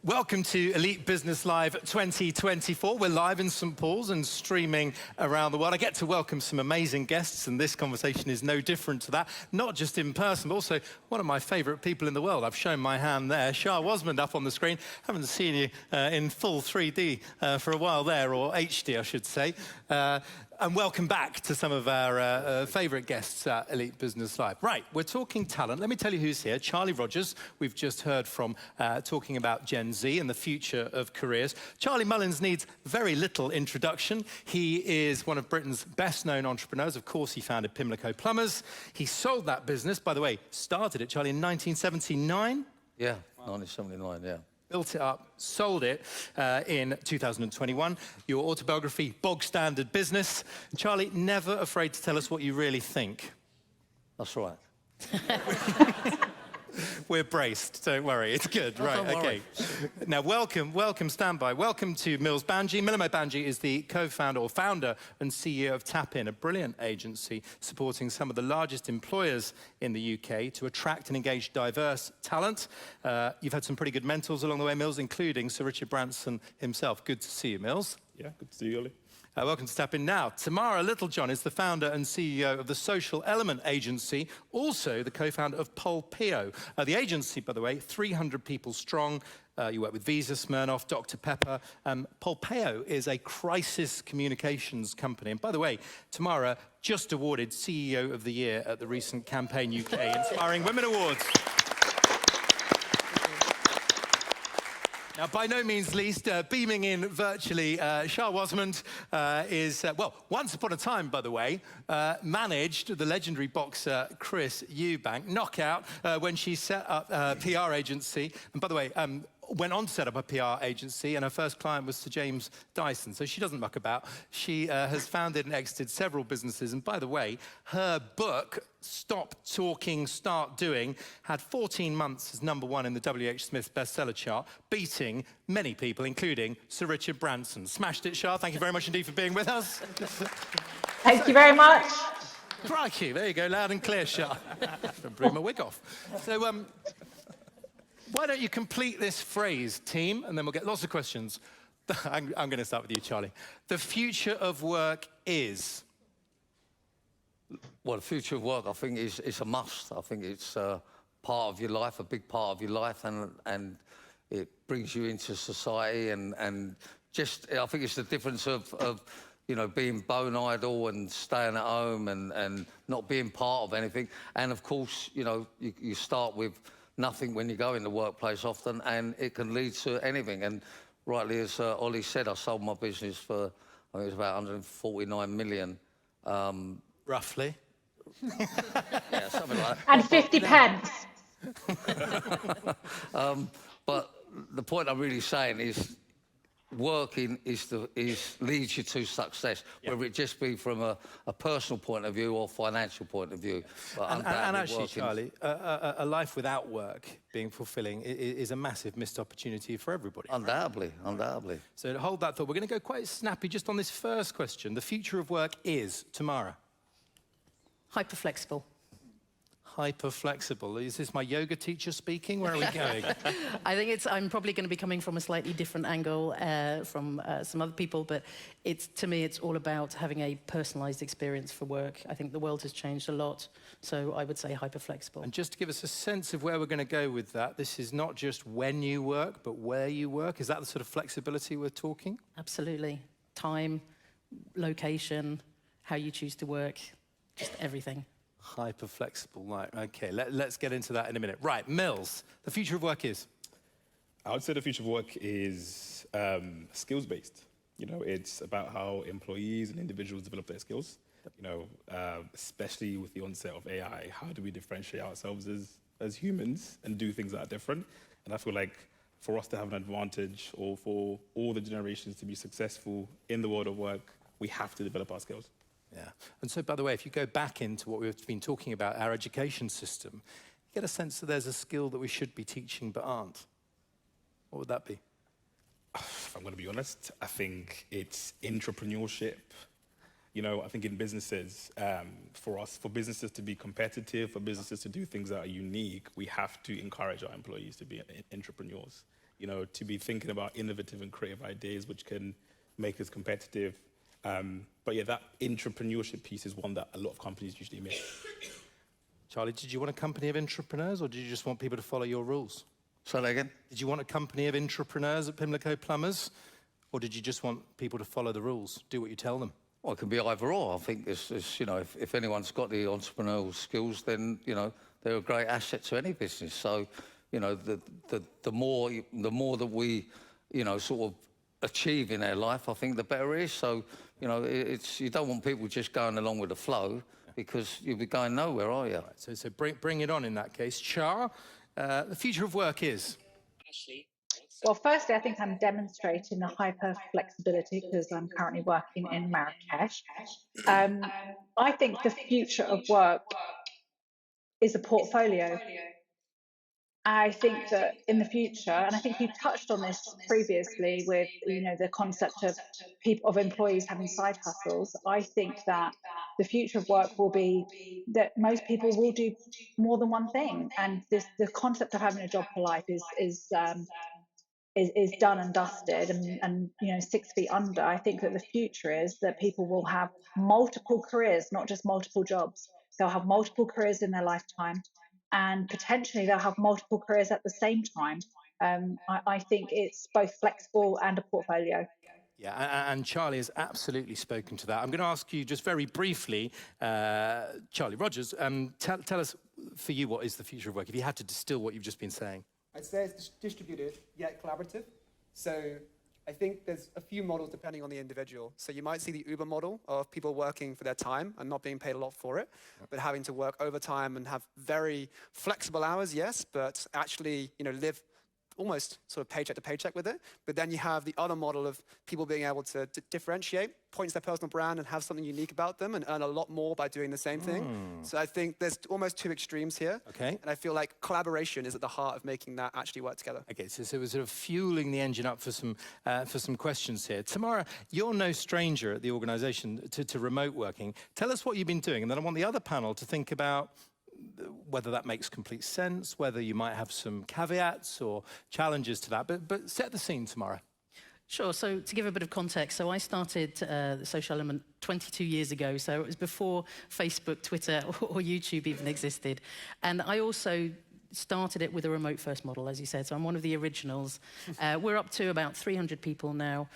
Welcome to Elite Business Live 2024. We're live in St. Paul's and streaming around the world. I get to welcome some amazing guests, and this conversation is no different to that. Not just in person, but also one of my favourite people in the world. I've shown my hand there. Shaa Wasmund up on the screen. Haven't seen you in full 3D for a while there, or HD, I should say. And welcome back to some of our favourite guests at Elite Business Live. Right, we're talking talent. Let me tell you who's here. Charlie Rogers, we've just heard from, talking about Gen Z and the future of careers. Charlie Mullins needs very little introduction. He is one of Britain's best-known entrepreneurs. Of course, he founded Pimlico Plumbers. He sold that business, by the way, started it, Charlie, in 1979? Yeah, 1979, yeah. Built it up, sold it in 2021. Your autobiography, Bog Standard Business. Charlie, never afraid to tell us what you really think. That's right. We're braced, don't worry, it's good. Right, okay. Now, welcome, stand by. Welcome to Milimo Banji. Milimo Banji is the co-founder or founder and CEO of Tap-In, a brilliant agency supporting some of the largest employers in the UK to attract and engage diverse talent. You've had some pretty good mentors along the way, Mills, including Sir Richard Branson himself. Good to see you, Mills. Yeah, good to see you, Ollie. Welcome to Tap-In now. Tamara Littleton is the founder and CEO of the Social Element Agency, also the co-founder of Polpeo. The agency, by the way, 300 people strong. You work with Visa, Smirnoff, Dr. Pepper. Polpeo is a crisis communications company. And by the way, Tamara just awarded CEO of the Year at the recent Campaign UK Inspiring Women Awards. Now, by no means least, beaming in virtually, Shaa Wasmund is, well, once upon a time, by the way, managed the legendary boxer Chris Eubank knockout when she set up a PR agency. And by the way, went on to set up a PR agency, and her first client was Sir James Dyson. So she doesn't muck about. She has founded and exited several businesses. And by the way, her book, Stop Talking, Start Doing, had 14 months as #1 in the W.H. Smith bestseller chart, beating many people, including Sir Richard Branson. Smashed it, Shaa. Thank you very much indeed for being with us. Thank you very much. Crikey, there you go, loud and clear, Shaa. Blew my wig off. So, why don't you complete this phrase, team, and then we'll get lots of questions. I'm going to start with you, Charlie. The future of work is? Well, the future of work, I think, is a must. I think it's part of your life, a big part of your life, and it brings you into society, and just, I think it's the difference of you know, being bone idle and staying at home and not being part of anything. And of course, you know, you start with nothing when you go in the workplace often, and it can lead to anything. And rightly, as Ollie said, I sold my business for, I think it was about 149 million. Roughly. Yeah, something like that. And 50 pence. But the point I'm really saying is working leads you to success, whether it just be from a personal point of view or financial point of view. And actually, Charlie, a life without work being fulfilling is a massive missed opportunity for everybody. Undoubtedly, undoubtedly. So hold that thought. We're going to go quite snappy just on this first question. The future of work is, Tamara? Hyper-flexible. Hyper-flexible. Is this my yoga teacher speaking? Where are we going? I think I'm probably going to be coming from a slightly different angle from some other people, but to me, it's all about having a personalised experience for work. I think the world has changed a lot, so I would say hyper-flexible. And just to give us a sense of where we're going to go with that, this is not just when you work, but where you work. Is that the sort of flexibility we're talking? Absolutely. Time, location, how you choose to work, just everything. Hyper-flexible, right, okay. Let's get into that in a minute. Right, Mills, the future of work is? I would say the future of work is skills-based. You know, it's about how employees and individuals develop their skills. You know, especially with the onset of AI, how do we differentiate ourselves as humans and do things that are different? And I feel like for us to have an advantage, or for all the generations to be successful in the world of work, we have to develop our skills. Yeah. And so, by the way, if you go back into what we've been talking about, our education system, you get a sense that there's a skill that we should be teaching but aren't. What would that be? If I'm going to be honest, I think it's entrepreneurship. You know, I think in businesses, for businesses to be competitive, for businesses to do things that are unique, we have to encourage our employees to be entrepreneurs. you know, to be thinking about innovative and creative ideas which can make us competitive. But yeah, that entrepreneurship piece is one that a lot of companies usually miss. Charlie, did you want a company of entrepreneurs, or did you just want people to follow your rules? Say that again? Did you want a company of entrepreneurs at Pimlico Plumbers, or did you just want people to follow the rules, do what you tell them? Well, it can be either or. I think it's you know, if anyone's got the entrepreneurial skills, then, you know, they're a great asset to any business. So, you know, the more that we, you know, sort of achieve in our life, I think the better it is. So, you know, you don't want people just going along with the flow, because you'll be going nowhere, are you? Right, so bring it on in that case. Shaa, the future of work is? Well, firstly, I think I'm demonstrating the hyper flexibility because I'm currently working in Marrakesh. I think the future of work is a portfolio. I think that in the future, and I think you touched on this previously with, you know, the concept of employees having side hustles. I think that the future of work will be that most people will do more than one thing, and the concept of having a job for life is done and dusted, and you know, 6 feet under. I think that the future is that people will have multiple careers, not just multiple jobs. They'll have multiple careers in their lifetime, and potentially they'll have multiple careers at the same time. I think it's both flexible and a portfolio. Yeah, and Charlie has absolutely spoken to that. I'm going to ask you just very briefly, Charlie Rogers, tell us for you, what is the future of work, if you had to distill what you've just been saying? I'd say it's distributed yet collaborative. So I think there's a few models depending on the individual. So you might see the Uber model of people working for their time and not being paid a lot for it, but having to work overtime and have very flexible hours, yes, but actually, you know, live almost sort of paycheck to paycheck with it. But then you have the other model of people being able to differentiate, point to their personal brand and have something unique about them and earn a lot more by doing the same thing. So I think there's almost two extremes here. Okay. And I feel like collaboration is at the heart of making that actually work together. Okay, so we're sort of fueling the engine up for some questions here. Tamara, you're no stranger at the organisation to remote working. Tell us what you've been doing, and then I want the other panel to think about whether that makes complete sense, whether you might have some caveats or challenges to that. But set the scene, Tamara. Sure. So to give a bit of context, so I started the Social Element 22 years ago. So it was before Facebook, Twitter, or YouTube even existed. And I also started it with a remote first model, as you said. So I'm one of the originals. We're up to about 300 people now.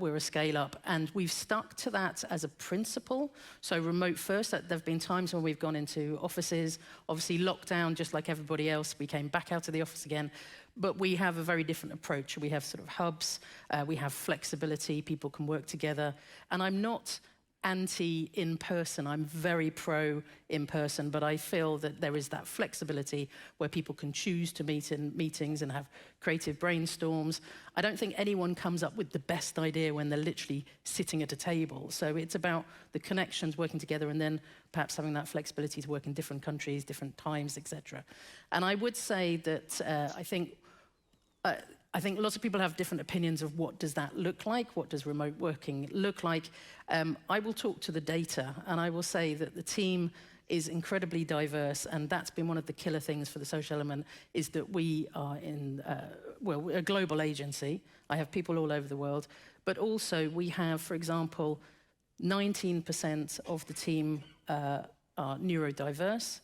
We're a scale up, and we've stuck to that as a principle. So remote first, there have been times when we've gone into offices, obviously lockdown, just like everybody else. We came back out of the office again, but we have a very different approach. We have sort of hubs, we have flexibility, people can work together. And I'm not anti-in-person. I'm very pro-in-person, but I feel that there is that flexibility where people can choose to meet in meetings and have creative brainstorms. I don't think anyone comes up with the best idea when they're literally sitting at a table. So it's about the connections working together and then perhaps having that flexibility to work in different countries, different times, etc. And I would say that I think lots of people have different opinions of what does that look like, what does remote working look like. I will talk to the data, and I will say that the team is incredibly diverse, and that's been one of the killer things for the Social Element, is that we are we're a global agency. I have people all over the world, but also we have, for example, 19% of the team are neurodiverse,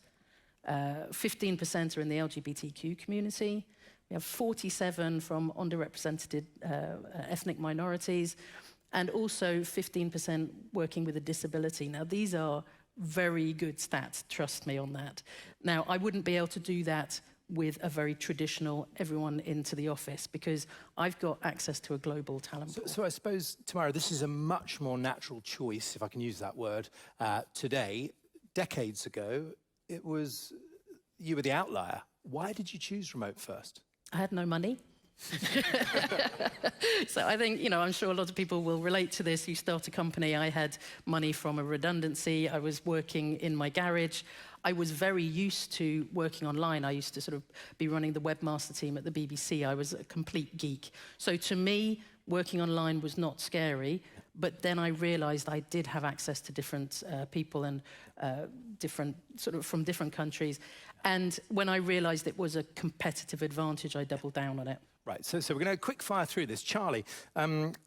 15% are in the LGBTQ community. We have 47 from underrepresented ethnic minorities, and also 15% working with a disability. Now, these are very good stats, trust me on that. Now, I wouldn't be able to do that with a very traditional everyone into the office, because I've got access to a global talent pool. So I suppose, Tamara, this is a much more natural choice, if I can use that word, today. Decades ago, it was you were the outlier. Why did you choose remote first? I had no money. So I think, you know, I'm sure a lot of people will relate to this. You start a company, I had money from a redundancy, I was working in my garage. I was very used to working online. I used to sort of be running the webmaster team at the BBC. I was a complete geek. So to me, working online was not scary, but then I realized I did have access to different people and from different countries. And when I realized it was a competitive advantage, I doubled down on it. Right, so we're going to quick fire through this. Charlie,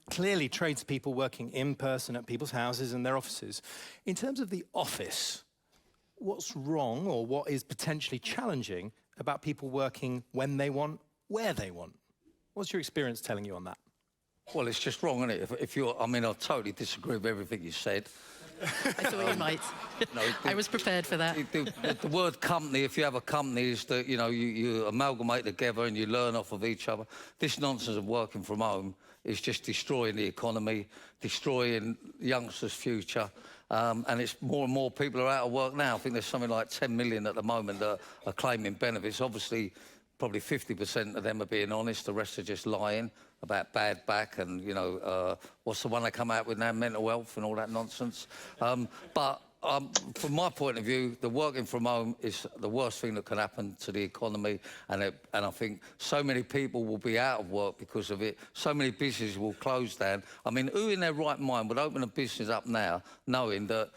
clearly tradespeople working in person at people's houses and their offices. In terms of the office, what's wrong or what is potentially challenging about people working when they want, where they want? What's your experience telling you on that? Well, it's just wrong, isn't it? If you're, I mean, I totally disagree with everything you said. I thought you might. No, I was prepared for that. The word company, if you have a company, is that, you know, you amalgamate together and you learn off of each other. This nonsense of working from home is just destroying the economy, destroying youngsters' future. And it's more and more people are out of work now. I think there's something like 10 million at the moment that are claiming benefits. Obviously, probably 50% of them are being honest. The rest are just lying about bad back and, you know, what's the one they come out with now, mental health and all that nonsense. But from my point of view, the working from home is the worst thing that can happen to the economy. And I think so many people will be out of work because of it. So many businesses will close down. I mean, who in their right mind would open a business up now knowing that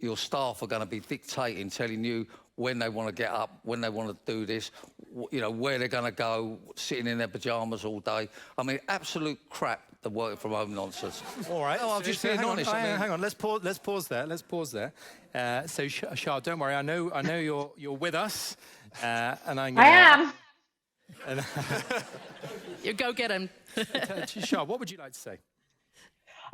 your staff are going to be dictating, telling you when they want to get up, when they want to do this, you know, where they're going to go, sitting in their pyjamas all day. I mean, absolute crap, the working from home nonsense. All right. No, I'm just being honest. Hang on. Let's pause there. So, Shaa, don't worry. I know you're with us, and I am. You go get him. Shaa, what would you like to say?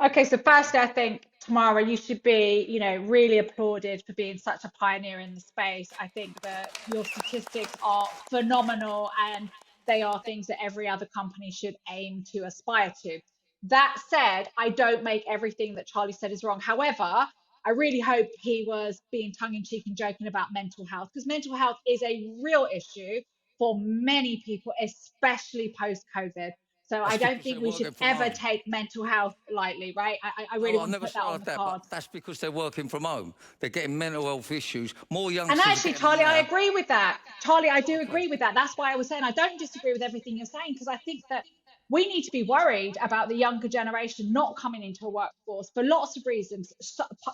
Okay, so firstly, I think, Tamara, you should be, you know, really applauded for being such a pioneer in the space. I think that your statistics are phenomenal and they are things that every other company should aim to aspire to. That said, I don't make everything that Charlie said is wrong. However, I really hope he was being tongue-in-cheek and joking about mental health, because mental health is a real issue for many people, especially post-COVID. So I don't think we should ever take mental health lightly, right? I really want to put that on the cards. That's because they're working from home. They're getting mental health issues. More youngsters. And actually, Charlie, I agree with that. Charlie, I do agree with that. That's why I was saying I don't disagree with everything you're saying, because I think that we need to be worried about the younger generation not coming into a workforce for lots of reasons,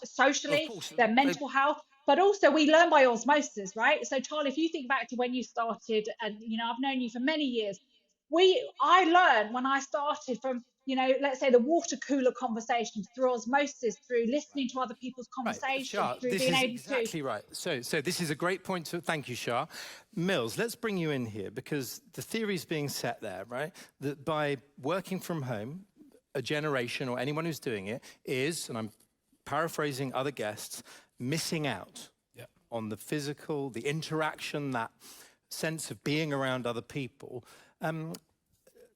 socially, their mental health, but also we learn by osmosis, right? So, Charlie, if you think back to when you started, and, you know, I've known you for many years, I learned when I started from, you know, let's say the water cooler conversations, through osmosis, through listening to other people's conversations, right. through this being is able exactly to... right. So this is a great point to... Thank you, Shaa. Mills, let's bring you in here, because the theory is being set there, right? That by working from home, a generation or anyone who's doing it is, and I'm paraphrasing other guests, missing out on the physical, the interaction, that sense of being around other people.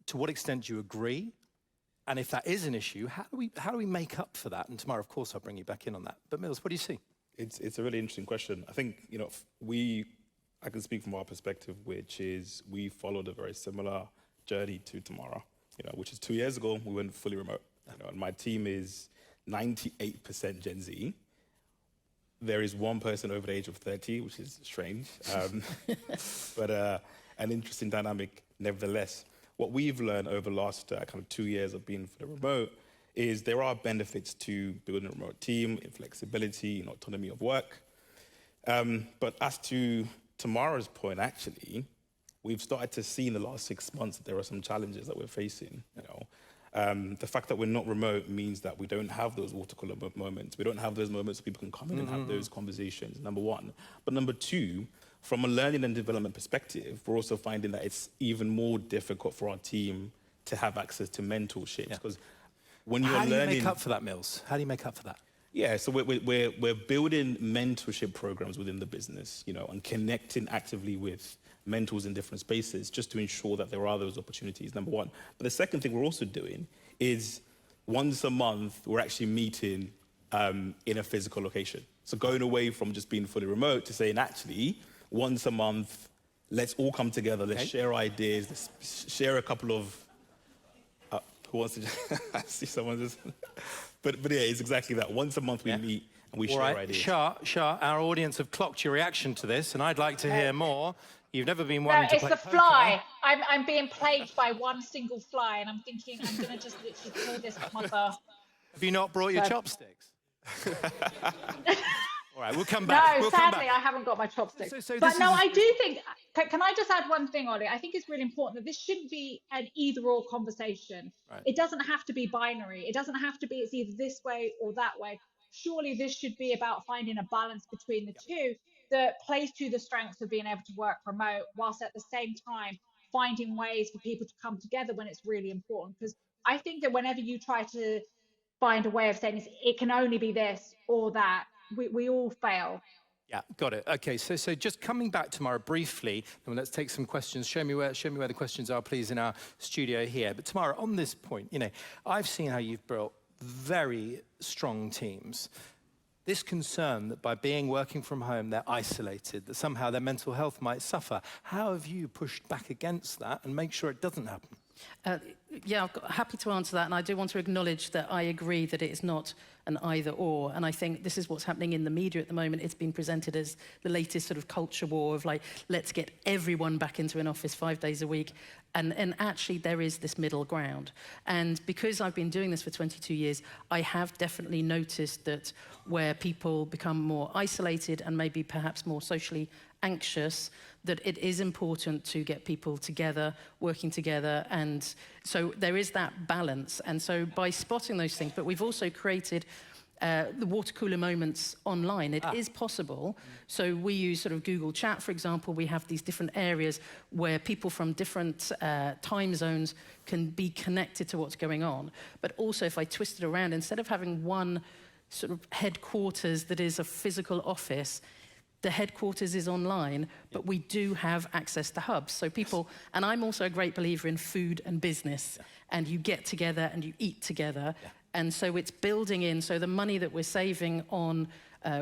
To what extent do you agree? And if that is an issue, how do we make up for that? And tomorrow, of course, I'll bring you back in on that. But Mills, what do you see? It's a really interesting question. I think, you know, I can speak from our perspective, which is we followed a very similar journey to Tamara, you know, which is 2 years ago, we went fully remote. You know, and my team is 98% Gen Z. There is one person over the age of 30, which is strange, but an interesting dynamic nevertheless. What we've learned over the last kind of 2 years of being for the remote is there are benefits to building a remote team, in flexibility, in autonomy of work. But as to Tamara's point, actually, we've started to see in the last 6 months that there are some challenges that we're facing. You know, the fact that we're not remote means that we don't have those water cooler moments. We don't have those moments where people can come in and have those conversations, number one. But number two, from a learning and development perspective, we're also finding that it's even more difficult for our team to have access to mentorship. Because when you're learning... How do you make up for that, Mills? How do you make up for that? Yeah, so we're building mentorship programs within the business, you know, and connecting actively with mentors in different spaces just to ensure that there are those opportunities, number one. But the second thing we're also doing is once a month, we're actually meeting in a physical location. So going away from just being fully remote to saying, actually, once a month, let's all come together, let's share ideas, let's share a couple of... who wants to... I see someone just... But yeah, it's exactly that. Once a month we meet and we share ideas. Shaa, our audience have clocked your reaction to this, and I'd like to hear more. You've never been one to play it's the fly. I'm being plagued by one single fly, and I'm thinking I'm going to just literally kill this mother. Have you not brought your chopsticks? All right, we'll come back. No, sadly, I haven't got my chopsticks. But no, I do think... Can I just add one thing, Ollie? I think it's really important that this shouldn't be an either-or conversation. Right. It doesn't have to be binary. It doesn't have to be it's either this way or that way. Surely this should be about finding a balance between the two that plays to the strengths of being able to work remote, whilst at the same time finding ways for people to come together when it's really important. Because I think that whenever you try to find a way of saying it can only be this or that, we all fail. Yeah, got it. Okay, so just coming back, Tamara, briefly, and let's take some questions. Show me where the questions are, please, in our studio here. But Tamara, on this point, you know, I've seen how you've built very strong teams. This concern that by working from home, they're isolated, that somehow their mental health might suffer. How have you pushed back against that and make sure it doesn't happen? Yeah, I'm happy to answer that, and I do want to acknowledge that I agree that it is not an either-or, and I think this is what's happening in the media at the moment. It's been presented as the latest sort of culture war of, like, let's get everyone back into an office 5 days a week, and actually there is this middle ground. And because I've been doing this for 22 years, I have definitely noticed that where people become more isolated and maybe perhaps more socially anxious, that it is important to get people together, working together, and so there is that balance. And so by spotting those things, but we've also created the water cooler moments online. It is possible. So we use sort of Google Chat, for example. We have these different areas where people from different time zones can be connected to what's going on. But also, if I twist it around, instead of having one sort of headquarters that is a physical office, the headquarters is online, but we do have access to hubs. So people, and I'm also a great believer in food and business, and you get together and you eat together. And so it's building in, so the money that we're saving on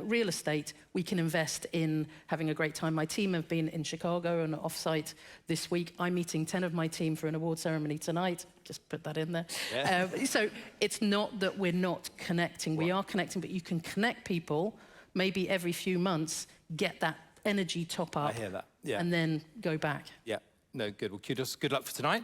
real estate, we can invest in having a great time. My team have been in Chicago and off-site this week. I'm meeting 10 of my team for an award ceremony tonight. Just put that in there. Yeah. So it's not that we're not connecting. We are connecting, but you can connect people maybe every few months, get that energy top up. I hear that, yeah. And then go back. Yeah, no, good. Well, kudos, good luck for tonight.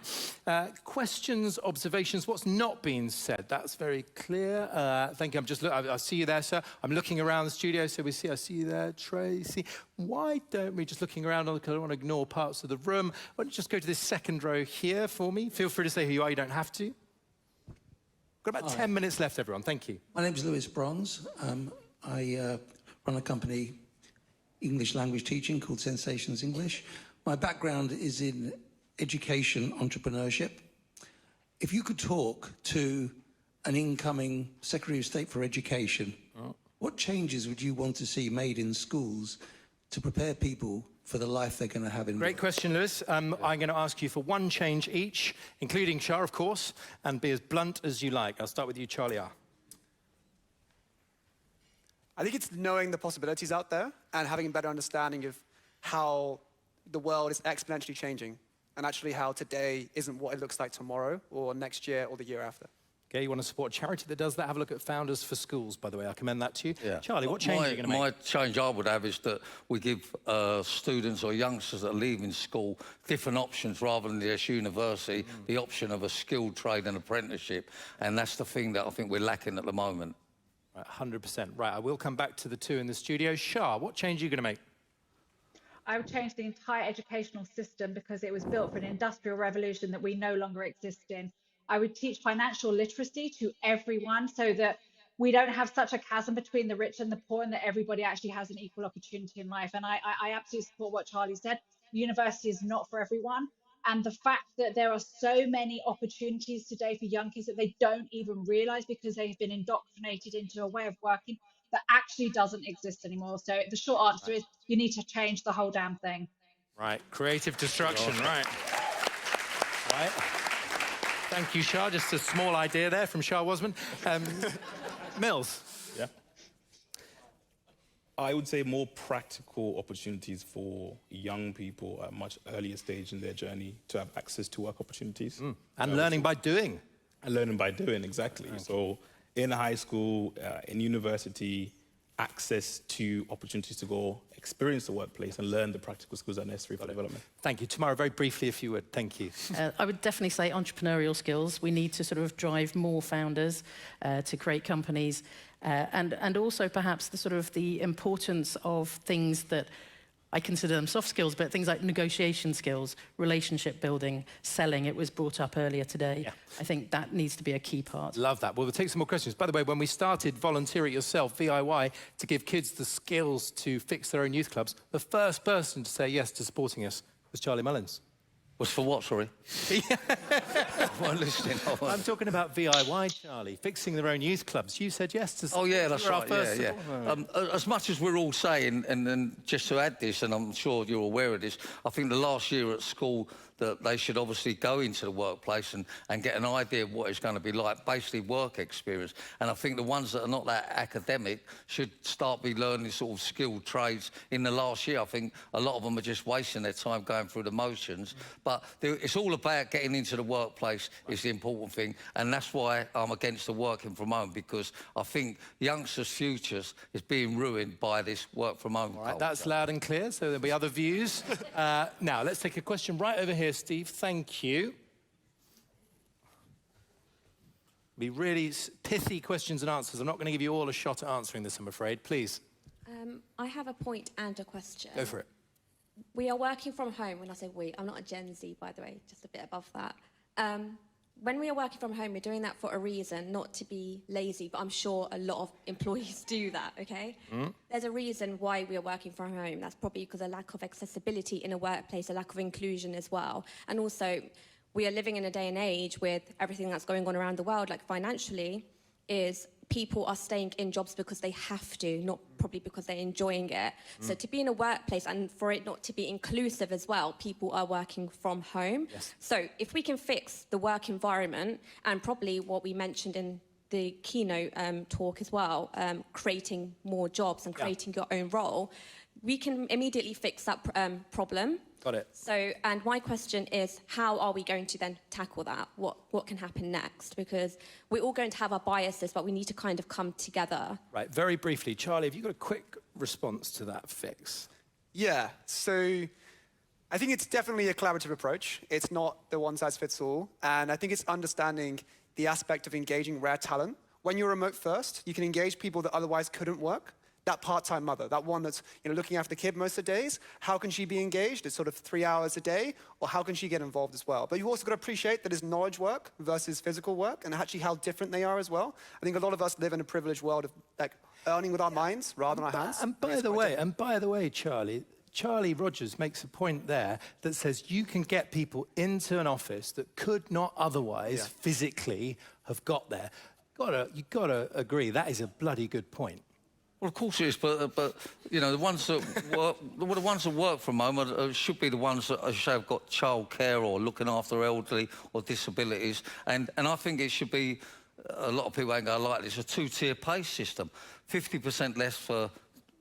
Questions, observations, what's not been said? That's very clear. Thank you. I see you there, sir. I'm looking around the studio, so I see you there, Tracy. Why don't we, just looking around, I don't want to ignore parts of the room. Why don't you just go to this second row here for me? Feel free to say who you are, you don't have to. Got about 10 minutes left, everyone. Thank you. My name is Lewis Bronze. I run a company, English language teaching, called Sensations English. My background is in education entrepreneurship. If you could talk to an incoming Secretary of State for Education, what changes would you want to see made in schools to prepare people for the life they're going to have in Great work? question, Lewis. I'm going to ask you for one change each, including Shaa, of course, and be as blunt as you like. I'll start with you, Charlie R. I think it's knowing the possibilities out there and having a better understanding of how the world is exponentially changing and actually how today isn't what it looks like tomorrow or next year or the year after. Okay, you want to support a charity that does that? Have a look at Founders for Schools, by the way. I commend that to you. Yeah. Charlie, what change are you going to make? My change I would have is that we give students or youngsters that are leaving school different options rather than just university, the option of a skilled trade and apprenticeship. And that's the thing that I think we're lacking at the moment. Right, 100%. Right, I will come back to the two in the studio. Shaa, what change are you going to make? I would change the entire educational system because it was built for an industrial revolution that we no longer exist in. I would teach financial literacy to everyone so that we don't have such a chasm between the rich and the poor and that everybody actually has an equal opportunity in life. And I absolutely support what Charlie said. University is not for everyone. And the fact that there are so many opportunities today for young kids that they don't even realize because they have been indoctrinated into a way of working that actually doesn't exist anymore. So the short answer is you need to change the whole damn thing. Right, creative destruction, right. Right. Thank you, Shaa. Just a small idea there from Shaa Wasmund. Mills. Yeah. I would say more practical opportunities for young people at a much earlier stage in their journey to have access to work opportunities. And learning by doing. And learning by doing, exactly. So in high school, in university, access to opportunities to go experience the workplace and learn the practical skills that are necessary for development. Thank you. Tamara, very briefly, if you would. Thank you. I would definitely say entrepreneurial skills. We need to sort of drive more founders to create companies, and also perhaps the sort of the importance of things that I consider them soft skills, but things like negotiation skills, relationship building, selling, it was brought up earlier today. Yeah. I think that needs to be a key part. Love that. Well, we'll take some more questions. By the way, when we started Volunteer It Yourself, VIY, to give kids the skills to fix their own youth clubs, the first person to say yes to supporting us was Charlie Mullins. Was for what, sorry? I wasn't listening. I'm talking about VIY, Charlie, fixing their own youth clubs. You said yes to... Oh, yeah, that's you were our right, first yeah. support. As much as we're all saying, and just to add this, and I'm sure you're aware of this, I think the last year at school that they should obviously go into the workplace and get an idea of what it's going to be like, basically work experience. And I think the ones that are not that academic should start be learning sort of skilled trades in the last year. I think a lot of them are just wasting their time going through the motions. But it's all about getting into the workplace is the important thing. And that's why I'm against the working from home, because I think youngsters' futures is being ruined by this work from home. All right, that's loud and clear, so there'll be other views. Now, let's take a question right over here, Steve. Thank you. Be really pithy questions and answers. I'm not going to give you all a shot at answering this, I'm afraid. Please. I have a point and a question. Go for it. We are working from home. When I say we, I'm not a Gen Z, by the way, just a bit above that. When we are working from home, we're doing that for a reason, not to be lazy, but I'm sure a lot of employees do that, okay? There's a reason why we are working from home. That's probably because of a lack of accessibility in a workplace, a lack of inclusion as well. And also, we are living in a day and age with everything that's going on around the world, like financially, is people are staying in jobs because they have to, not probably because they're enjoying it. So to be in a workplace and for it not to be inclusive as well, people are working from home. Yes. So if we can fix the work environment and probably what we mentioned in the keynote talk as well, creating more jobs and creating your own role, we can immediately fix that problem. Got it. So, and my question is, how are we going to then tackle that? What can happen next? Because we're all going to have our biases, but we need to kind of come together. Right, very briefly, Charlie, have you got a quick response to that fix? Yeah, so I think it's definitely a collaborative approach. It's not the one-size-fits-all. And I think it's understanding the aspect of engaging rare talent. When you're remote first, you can engage people that otherwise couldn't work. That part-time mother, that one that's looking after the kid most of the days, how can she be engaged? It's sort of 3 hours a day, or how can she get involved as well? But you've also got to appreciate that it's knowledge work versus physical work, and actually how different they are as well. I think a lot of us live in a privileged world of like earning with our minds rather than our hands. And by the way, Charlie Rogers makes a point there that says you can get people into an office that could not otherwise physically have got there. You've got to agree, that is a bloody good point. Well, of course it is, but the ones that work from home should be the ones that, as you say, have got childcare or looking after elderly or disabilities, and I think it should be. A lot of people ain't going to like this. A two-tier pay system, 50% less for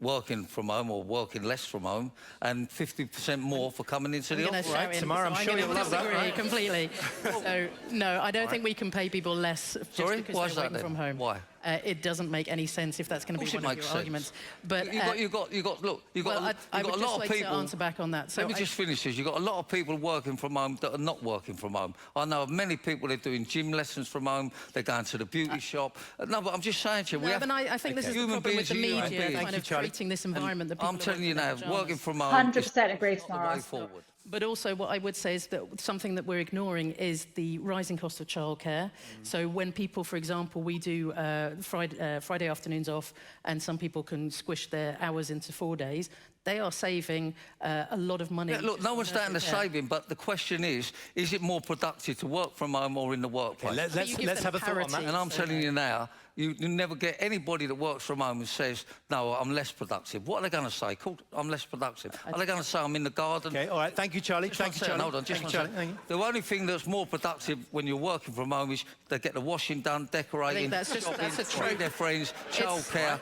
working from home or working less from home, and 50% more for coming into the office. Right, Tamara, I'm sure you'll love that, right? Completely. So, no, I don't think we can pay people less just Sorry? because Why they're is that working then? from home. Why? It doesn't make any sense if that's going to be one of your arguments. But You've got I a would lot just of like people. to answer back on that. So Let me just finish this. You've got a lot of people working from home that are not working from home. I know of many people that are doing gym lessons from home. They're going to the beauty shop. No, but I'm just saying to you, I think this is the human problem with the beings, human media, beings. kind of creating this environment that people I'm telling you now, working from home 100% agree, is not the way Tamara. forward. But also what I would say is that something that we're ignoring is the rising cost of childcare. So when people, for example, we do Friday afternoons off and some people can squish their hours into 4 days, they are saving a lot of money. Yeah, look, no one's down to saving, but the question is it more productive to work from home or in the workplace? Okay, let's have a thought on that. And I'm telling you now, you never get anybody that works from home and says, no, I'm less productive. What are they going to say? Cool, I'm less productive. Are they going to say I'm in the garden? Okay, all right. Thank you, Charlie. Thank you, Charlie. Hold on, just one second. The only thing that's more productive when you're working from home is they get the washing done, decorating, that's a trope. meet their friends, childcare,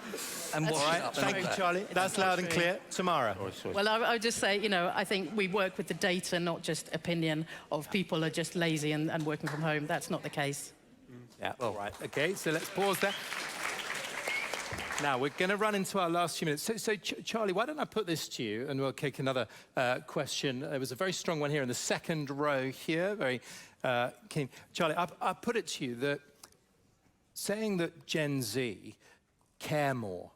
and washing up. Thank you, Charlie. That's loud and clear. Tamara. Well, I would just say, I think we work with the data, not just opinion of people are just lazy and working from home. That's not the case. Yeah, all right. Okay, so let's pause there. Now, we're going to run into our last few minutes. So Charlie, why don't I put this to you, and we'll kick another question. There was a very strong one here in the second row here, very keen. Charlie, I put it to you that saying that Gen Z care more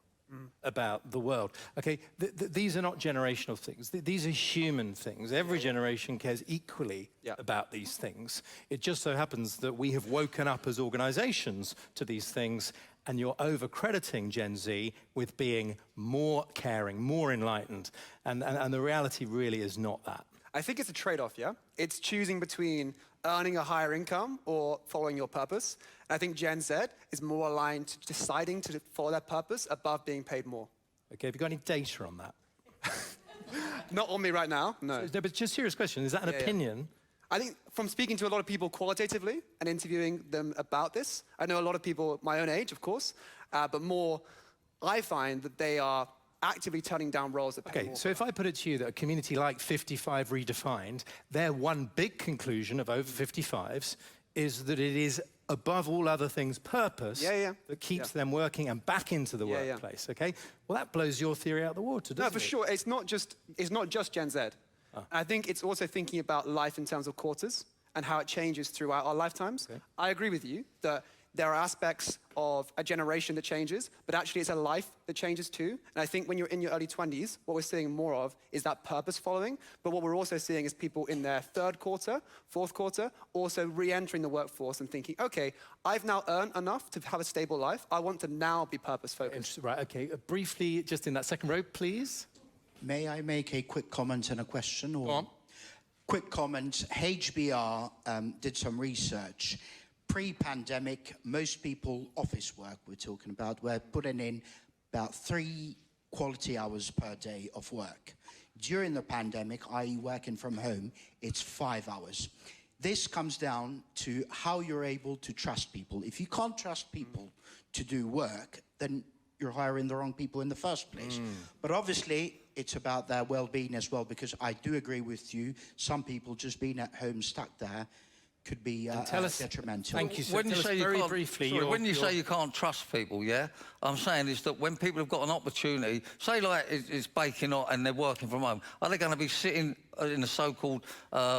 about the world. Okay, these are not generational things. These are human things. Every generation cares equally about these things. It just so happens that we have woken up as organizations to these things, and you're over-crediting Gen Z with being more caring, more enlightened. And the reality really is not that. I think it's a trade-off, yeah? It's choosing between earning a higher income or following your purpose. And I think Gen Z is more aligned to deciding to follow that purpose above being paid more. Okay, have you got any data on that? Not on me right now, no. No, but just a serious question, is that an opinion? I think from speaking to a lot of people qualitatively and interviewing them about this, I know a lot of people my own age, of course, but more, I find that they are actively turning down roles that pay more. So if I put it to you that a community like 55 Redefined, their one big conclusion of over 55s is that it is above all other things purpose that keeps them working and back into the workplace, okay? Well, that blows your theory out the water, doesn't it? No, for sure. It's not just Gen Z. I think it's also thinking about life in terms of quarters and how it changes throughout our lifetimes. Okay. I agree with you that there are aspects of a generation that changes, but actually it's a life that changes too. And I think when you're in your early 20s, what we're seeing more of is that purpose following. But what we're also seeing is people in their third quarter, fourth quarter, also re-entering the workforce and thinking, okay, I've now earned enough to have a stable life. I want to now be purpose focused. Right, okay. Briefly, just in that second row, please. May I make a quick comment and a question? Or? Go on. Quick comment. HBR did some research. Pre-pandemic, most people, office work we're talking about, were putting in about 3 quality hours per day of work. During the pandemic, i.e. working from home, it's 5 hours. This comes down to how you're able to trust people. If you can't trust people to do work, then you're hiring the wrong people in the first place. But obviously, it's about their well-being as well, because I do agree with you, some people just being at home stuck there could be detrimental. Thank you. So when you say very briefly, when you say you can't trust people, I'm saying is that when people have got an opportunity, say like it's baking hot and they're working from home, are they going to be sitting in a so-called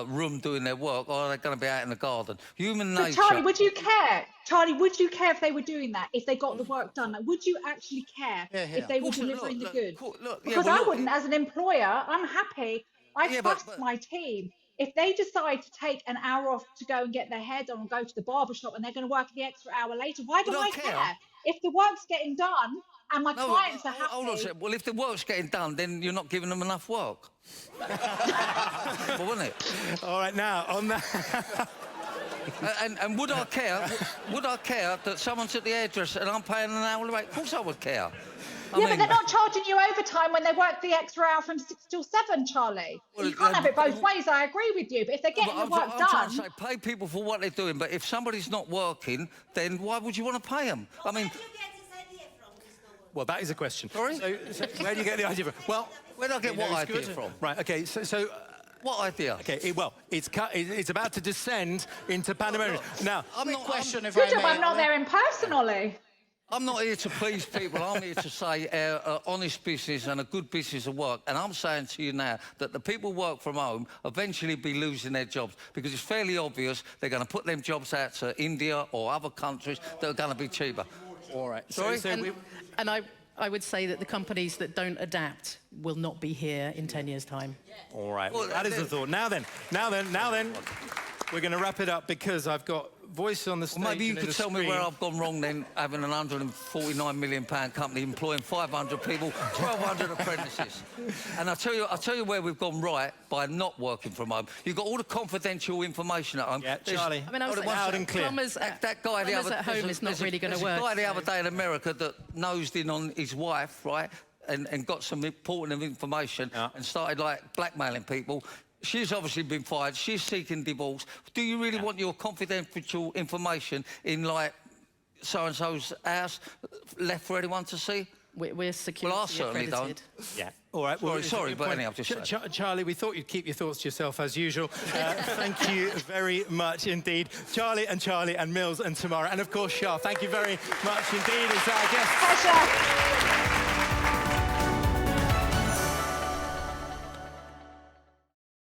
room doing their work, or are they going to be out in the garden? Human nature. But Charlie, would you care? Charlie, would you care if they were doing that? If they got the work done, like, would you actually care if they were delivering the goods? Because I wouldn't, as an employer. I'm happy. I trust my team. If they decide to take an hour off to go and get their hair done or go to the barber shop and they're going to work the extra hour later, why do I care? If the work's getting done and my clients are happy... Hold on a second. Well, if the work's getting done, then you're not giving them enough work. Well, wouldn't it? All right, now, on that... and would I care? Would I care that someone's at the hairdresser and I'm paying an hourly rate? Of course I would care. I mean, but they're not charging you overtime when they work the extra hour from 6 till 7, Charlie. Well, you can't have it both ways. I agree with you. But if they're getting the work done... I'm trying to say, pay people for what they're doing. But if somebody's not working, then why would you want to pay them? I mean... Well, that is a question. Sorry? So where do you get the idea from? Well, where do I get what idea from? Right, OK, so what idea? OK, well, it's about to descend into pandemonium. Now, I'm not question if Good job I'm not there in person, Ollie. I'm not here to please people. I'm here to say honest business and a good business of work. And I'm saying to you now that the people who work from home eventually be losing their jobs because it's fairly obvious they're going to put them jobs out to India or other countries that are going to be cheaper. All right. Sorry? And I would say that the companies that don't adapt will not be here in 10 years' time. All right. Well, that is the thought. Now then, we're going to wrap it up because I've got voice on the stage. Well, maybe you could tell me where I've gone wrong then, having an £149 million company employing 500 people, 1,200 apprentices. And I'll tell you where we've gone right by not working from home. You've got all the confidential information at home. Yeah, Charlie. I mean, I was loud and clear. That guy the other at home is not really going to work. There's a guy the other day in America that nosed in on his wife, right, and got some important information and started like blackmailing people. She's obviously been fired. She's seeking divorce. Do you really want your confidential information in, like, so-and-so's house left for anyone to see? We're security Well, I certainly accredited. don't. Yeah. All right. Well, sorry, but anyhow, just Charlie, we thought you'd keep your thoughts to yourself as usual. Thank you very much indeed. Charlie and Mills and Tamara. And, of course, Shaa. Thank you very much indeed as our guests. Pleasure.